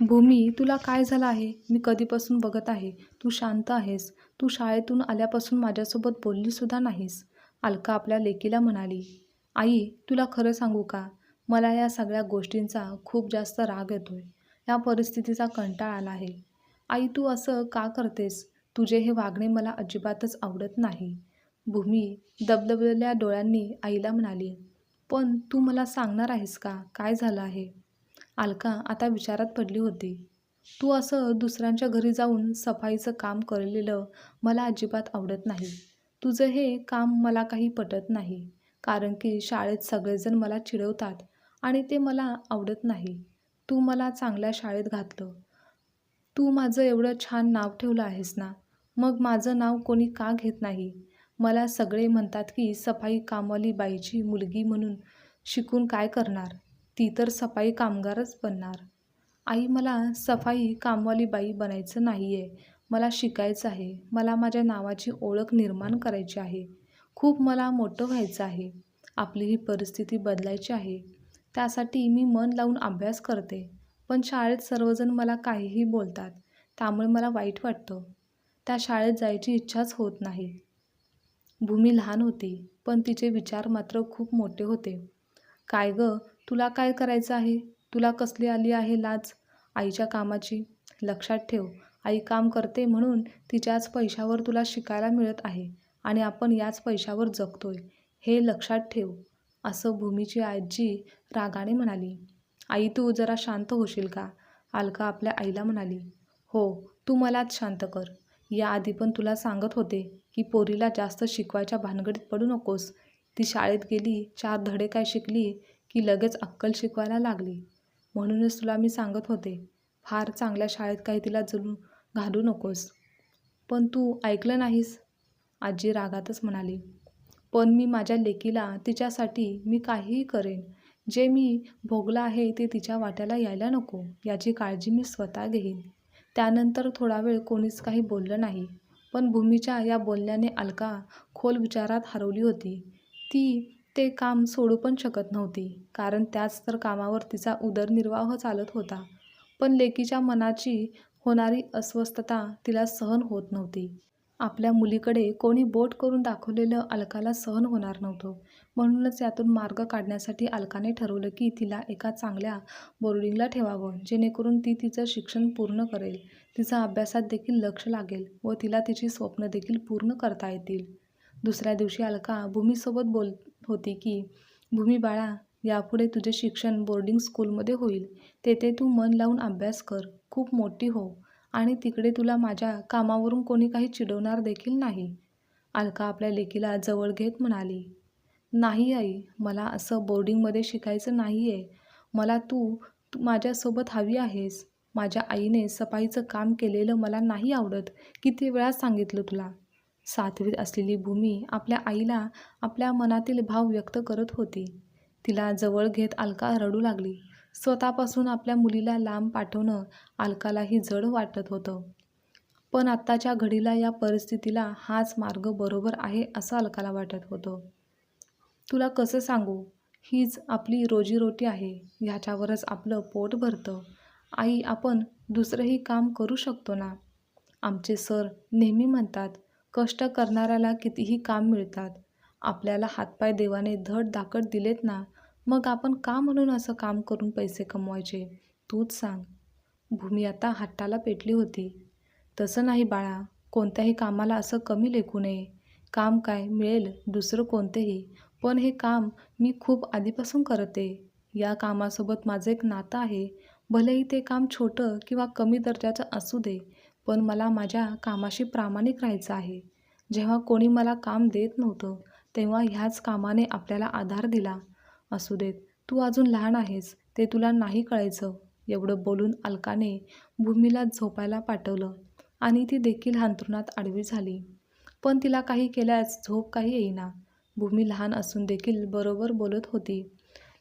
भूमी, तुला काय झालं आहे? मी कधीपासून बघत आहे. तू शांत आहेस. तू शाळेतून आल्यापासून माझ्यासोबत बोललीसुद्धा नाहीस. अलका आपल्या लेकीला म्हणाली, आई, तुला खरं सांगू का? मला या सगळ्या गोष्टींचा खूप जास्त राग येतोय. या परिस्थितीचा कंटाळा आला आहे. आई, तू असं का करतेस? तुझे हे वागणे मला अजिबातच आवडत नाही. भूमी दबदबलेल्या डोळ्यांनी आईला म्हणाली, पण तू मला सांगणार आहेस का? काय झालं आहे? अलका आता विचारात पडली होती. तू असं दुसऱ्यांच्या घरी जाऊन सफाईचं काम केलेलं मला अजिबात आवडत नाही. तुझं हे काम मला काही पटत नाही. कारण की शाळेत सगळेजण मला चिडवतात आणि ते मला आवडत नाही. तू मला चांगल्या शाळेत घातलं. तू माझं एवढं छान नाव ठेवलं आहेस ना. मग माझं नाव कोणी का घेत नाही? मला सगळे म्हणतात की सफाई कामवाली बाईची मुलगी म्हणून शिकून काय करणार? ती तर सफाई कामगारच बनणार. आई, मला सफाई कामवाली बाई बनायचं नाही आहे. मला शिकायचं आहे. मला माझ्या नावाची ओळख निर्माण करायची आहे. खूप मला मोठं व्हायचं आहे. आपली ही परिस्थिती बदलायची आहे. त्यासाठी मी मन लावून अभ्यास करते. पण शाळेत सर्वजण मला काहीही बोलतात. त्यामुळे मला वाईट वाटतं. त्या शाळेत जायची इच्छाच होत नाही. भूमी लहान होती, पण तिचे विचार मात्र खूप मोठे होते. काय गं, तुला काय करायचं आहे? तुला कसली आली आहे लाज आईच्या कामाची? लक्षात ठेव, आई काम करते म्हणून तिच्याच पैशावर तुला शिकायला मिळत आहे आणि आपण याच पैशावर जगतोय, हे लक्षात ठेव, असं भूमीची आजी रागाने म्हणाली. आई, तू जरा शांत होशील का? अलका आपल्या आईला म्हणाली. हो, तू मलाच शांत कर. याआधी पण तुला सांगत होते की पोरीला जास्त शिकवायच्या भानगडीत पडू नकोस. ती शाळेत गेली, 4 धडे काय शिकली की लगेच अक्कल शिकवायला लागली. म्हणूनच तुला मी सांगत होते, फार चांगल्या शाळेत काही तिला घालू नकोस. पण तू ऐकलं नाहीस, आजी रागातच म्हणाली. पण मी माझ्या लेकीला तिच्यासाठी मी काहीही करेन. जे मी भोगलं आहे ते तिच्या वाट्याला यायला नको, याची काळजी मी स्वतः घेईन. त्यानंतर थोडा वेळ कोणीच काही बोललं नाही. पण भूमीच्या या बोलण्याने अलका खोल विचारात हरवली होती. ती ते काम सोडू पण शकत नव्हती, कारण त्याच तर कामावर तिचा उदरनिर्वाह चालत होता. पण लेकीच्या मनाची होणारी अस्वस्थता तिला सहन होत नव्हती. आपल्या मुलीकडे कोणी बोट करून दाखवलेलं अलकाला सहन होणार नव्हतं. म्हणूनच यातून मार्ग काढण्यासाठी अलकाने ठरवलं की तिला एका चांगल्या बोर्डिंगला ठेवावं, जेणेकरून ती तिचं शिक्षण पूर्ण करेल, तिचा अभ्यासात देखील लक्ष लागेल व तिला तिची स्वप्न देखील पूर्ण करता येतील. दुसऱ्या दिवशी अलका भूमीसोबत बोलत होती की, भूमी बाळा, यापुढे तुझे शिक्षण बोर्डिंग स्कूलमध्ये होईल. तेथे तू मन लावून अभ्यास कर, खूप मोठी हो आणि तिकडे तुला माझ्या कामावरून कोणी काही चिडवणार देखील नाही. अलका आपल्या लेकीला जवळ घेत म्हणाली. नाही आई, मला असं बोर्डिंगमध्ये शिकायचं नाही आहे. मला तू माझ्यासोबत हवी आहेस. माझ्या आईने सफाईचं काम केलेलं मला नाही आवडत. किती वेळा सांगितलं तुला. 7वीत असलेली भूमी आपल्या आईला आपल्या मनातील भाव व्यक्त करत होती. तिला जवळ घेत अलका रडू लागली. स्वतःपासून आपल्या मुलीला लांब पाठवणं अलकालाही जड वाटत होतं. पण आत्ताच्या घडीला या परिस्थितीला हाच मार्ग बरोबर आहे असं अलकाला वाटत होतं. तुला कसं सांगू? हीच आपली रोजीरोटी आहे. ह्याच्यावरच आपलं पोट भरतं. आई, आपण दुसरंही काम करू शकतो ना? आमचे सर नेहमी म्हणतात, कष्ट करणाऱ्याला कितीही काम मिळतात. आपल्याला हातपाय देवाने धड-धाकट दिलेत ना, मग आपण का म्हणून असं काम करून पैसे कमवायचे? तूच सांग. भूमी आता हट्टाला पेटली होती. तसं नाही बाळा, कोणत्याही कामाला असं कमी लेखू नये. काम काय मिळेल दुसरं कोणतेही, पण हे काम मी खूप आधीपासून करते. या कामासोबत माझं एक नातं आहे. भलेही ते काम छोटं किंवा कमी दर्जाचं असू दे, पण मला माझ्या कामाशी प्रामाणिक राहायचं आहे. जेव्हा कोणी मला काम देत नव्हतं, तेव्हा ह्याच कामाने आपल्याला आधार दिला. असू देत, तू अजून लहान आहेस, ते तुला नाही कळायचं. एवढं बोलून अलकाने भूमीला झोपायला पाठवलं आणि ती देखील अंथरुणात आडवी झाली. पण तिला काही केल्यास झोप काही येईना. भूमी लहान असून देखील बरोबर बोलत होती.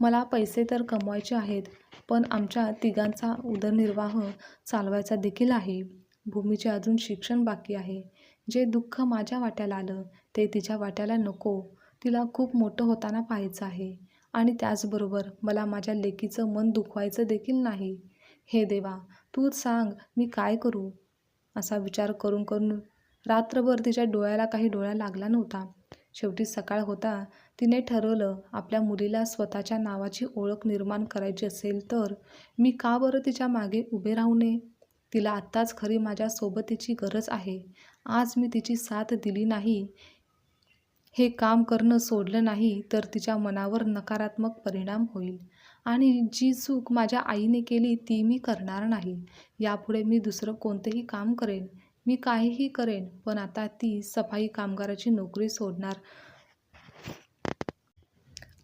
मला पैसे तर कमवायचे आहेत, पण आमच्या तिघांचा उदरनिर्वाह चालवायचा देखील आहे. भूमीचे अजून शिक्षण बाकी आहे. जे दुःख माझ्या वाट्याला आलं ते तिच्या वाट्याला नको. तिला खूप मोठं होताना पाहायचं आहे आणि त्याचबरोबर मला माझ्या लेकीचं मन दुखवायचं देखील नाही. हे देवा, तूच सांग मी काय करू? असा विचार करून करून रात्रभर तिच्या डोळ्याला काही डोळा लागला नव्हता. शेवटी सकाळ होता. तिने ठरवलं, आपल्या मुलीला स्वतःच्या नावाची ओळख निर्माण करायची असेल तर मी का बरं तिच्या मागे उभे राहू नये? तिला आत्ताच खरी माझ्या सोबतीची गरज आहे. आज मी तिची साथ दिली नाही, हे काम करणं सोडलं नाही तर तिच्या मनावर नकारात्मक परिणाम होईल आणि जी चूक माझ्या आईने केली ती मी करणार नाही. यापुढे मी दुसरं कोणतंही काम करेन, मी काहीही करेन, पण आता ती सफाई कामगाराची नोकरी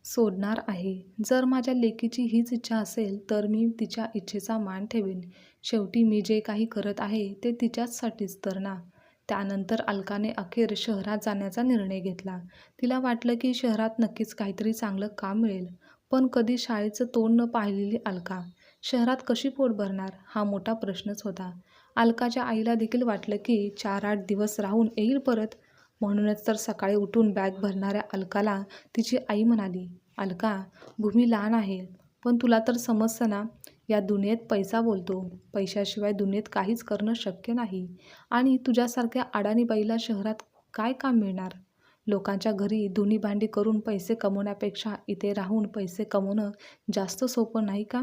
सोडणार आहे. जर माझ्या लेकीची हीच इच्छा असेल तर मी तिच्या इच्छेचा मान ठेवेन. शेवटी मी जे काही करत आहे ते तिच्याचसाठीच तर ना. त्यानंतर अलकाने अखेर शहरात जाण्याचा निर्णय घेतला. तिला वाटलं की शहरात नक्कीच काहीतरी चांगलं काम मिळेल. पण कधी शाळेचं तोंड न पाहिलेली अलका शहरात कशी पोट भरणार हा मोठा प्रश्नच होता. अलकाच्या आईला देखील वाटलं की 4-8 दिवस राहून येईल परत. म्हणूनच तर सकाळी उठून बॅग भरणाऱ्या अलकाला तिची आई म्हणाली, अलका, भूमी लहान आहे, पण तुला तर समजतं ना, या दुनियेत पैसा बोलतो. पैशाशिवाय दुनियेत काहीच करणं शक्य नाही. आणि तुझ्यासारख्या अडाणी बाईला शहरात काय काम मिळणार? लोकांच्या घरी धुणी भांडी करून पैसे कमवण्यापेक्षा इथे राहून पैसे कमवणं जास्त सोपं नाही का?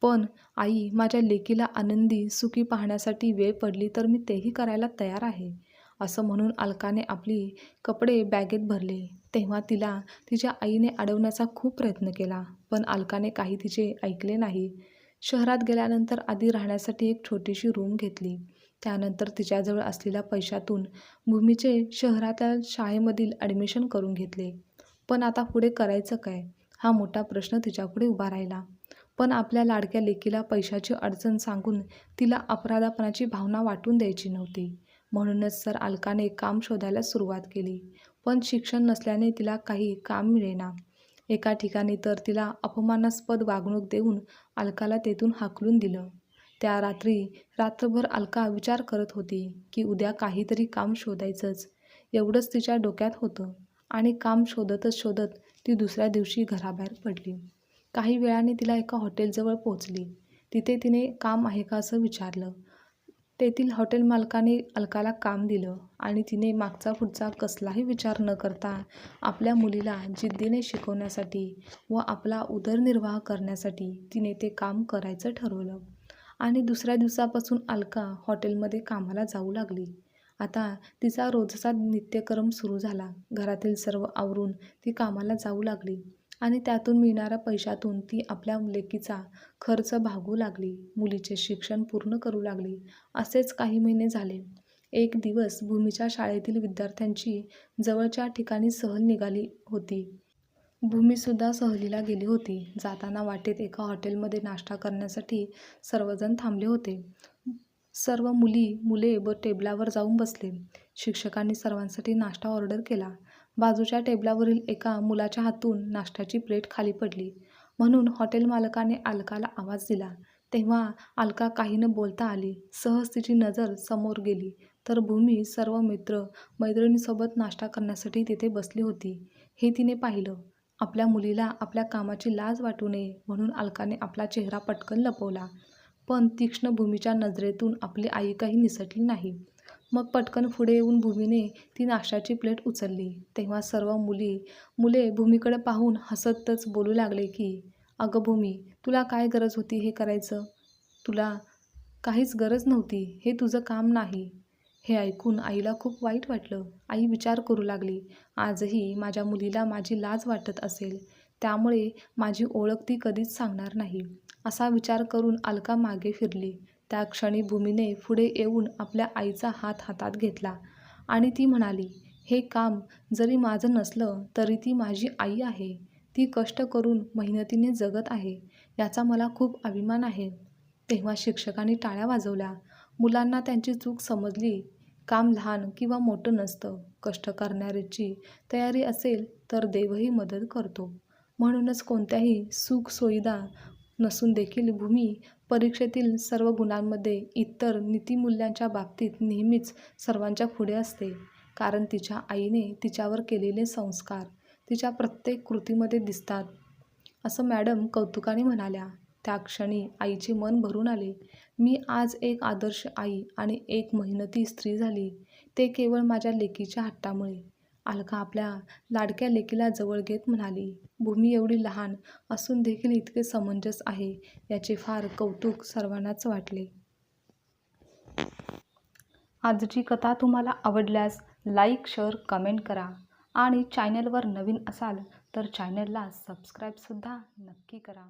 पण आई, माझ्या लेकीला आनंदी, सुखी पाहण्यासाठी वेळ पडली तर मी तेही करायला तयार आहे. असं म्हणून अलकाने आपली कपडे बॅगेत भरले. तेव्हा तिला तिच्या आईने अडवण्याचा खूप प्रयत्न केला, पण अलकाने काही तिचे ऐकले नाही. शहरात गेल्यानंतर आधी राहण्यासाठी एक छोटीशी रूम घेतली. त्यानंतर तिच्याजवळ असलेल्या पैशातून भूमीचे शहरातल्या शाळेमधील ॲडमिशन करून घेतले. पण आता पुढे करायचं काय? हा मोठा प्रश्न तिच्यापुढे उभा राहिला. पण आपल्या लाडक्या लेकीला पैशाची अडचण सांगून तिला अपराधपणाची भावना वाटून द्यायची नव्हती. म्हणूनच तर अलकाने काम शोधायला सुरुवात केली. पण शिक्षण नसल्याने तिला काही काम मिळेना. एका ठिकाणी तर तिला अपमानास्पद वागणूक देऊन अलकाला तेथून हाकलून दिलं. त्या रात्री रात्रभर अलका विचार करत होती की उद्या काहीतरी काम शोधायचंच, एवढंच तिच्या डोक्यात होतं. आणि काम शोधतच शोधत ती दुसऱ्या दिवशी घराबाहेर पडली. काही वेळाने तिला एका हॉटेलजवळ पोहोचली. तिथे तिने काम आहे का असं विचारलं. तेथील हॉटेल मालकाने अलकाला काम दिलं आणि तिने मागचा पुढचा कसलाही विचार न करता आपल्या मुलीला जिद्दीने शिकवण्यासाठी व आपला उदरनिर्वाह करण्यासाठी तिने ते काम करायचं ठरवलं. आणि दुसऱ्या दिवसापासून अलका हॉटेलमध्ये कामाला जाऊ लागली. आता तिचा रोजचा नित्यक्रम सुरू झाला. घरातील सर्व आवरून ती कामाला जाऊ लागली आणि त्यातून मिळणाऱ्या पैशातून ती आपल्या लेकीचा खर्च भागवू लागली, मुलीचे शिक्षण पूर्ण करू लागली. असेच काही महिने झाले. एक दिवस भूमीच्या शाळेतील विद्यार्थ्यांची जवळच्या ठिकाणी सहल निघाली होती. भूमीसुद्धा सहलीला गेली होती. जाताना वाटेत एका हॉटेलमध्ये नाश्ता करण्यासाठी सर्वजण थांबले होते. सर्व मुले टेबलावर जाऊन बसले. शिक्षकांनी सर्वांसाठी नाश्ता ऑर्डर केला. बाजूच्या टेबलावरील एका मुलाच्या हातून नाश्त्याची प्लेट खाली पडली. म्हणून हॉटेल मालकाने अलकाला आवाज दिला. तेव्हा अलका काही न बोलता आली. सहज तिची नजर समोर गेली तर भूमी सर्व मैत्रिणींसोबत नाश्ता करण्यासाठी तिथे बसली होती. हे तिने पाहिलं. आपल्या मुलीला आपल्या कामाची लाज वाटू नये म्हणून अलकाने आपला चेहरा पटकन लपवला. पण तीक्ष्ण भूमीच्या नजरेतून आपली आई काही निसटली नाही. मग पटकन पुढे येऊन भूमीने ती नाश्त्याची प्लेट उचलली. तेव्हा सर्व मुले भूमीकडे पाहून हसतच बोलू लागले की, अगं भूमी, तुला काय गरज होती हे करायचं? तुला काहीच गरज नव्हती, हे तुझं काम नाही. हे ऐकून आईला खूप वाईट वाटलं. आई विचार करू लागली, आजही माझ्या मुलीला माझी लाज वाटत असेल, त्यामुळे माझी ओळख ती कधीच सांगणार नाही. असा विचार करून अलका मागे फिरली. त्या क्षणी भूमीने पुढे येऊन आपल्या आईचा हात हातात घेतला आणि ती म्हणाली, हे काम जरी माझं नसलं तरी ती माझी आई आहे. ती कष्ट करून मेहनतीने जगत आहे, याचा मला खूप अभिमान आहे. तेव्हा शिक्षकांनी टाळ्या वाजवल्या. मुलांना त्यांची चूक समजली. काम लहान किंवा मोठं नसतं. कष्ट करणाऱ्याची तयारी असेल तर देवही मदत करतो. म्हणूनच कोणत्याही सुखसुविधा नसून देखील भूमी परीक्षेतील सर्व गुणांमध्ये, इतर नीतिमूल्यांच्या बाबतीत नेहमीच सर्वांच्या पुढे असते. कारण तिच्या आईने तिच्यावर केलेले संस्कार तिच्या प्रत्येक कृतीमध्ये दिसतात, असं मॅडम कौतुकाने म्हणाल्या. त्या क्षणी आईचे मन भरून आले. मी आज एक आदर्श आई आणि एक मेहनती स्त्री झाली, ते केवळ माझ्या लेकीच्या हट्टामुळे. अलका आपल्या लाडक्या लेकीला जवळ घेत म्हणाली, भूमी एवढी लहान असून देखील इतके समंजस आहे, याचे फार कौतुक सर्वांनाच वाटले. आजची कथा तुम्हाला आवडल्यास लाईक, शेअर, कमेंट करा आणि चॅनलवर नवीन असाल तर चॅनलला सबस्क्राईबसुद्धा नक्की करा.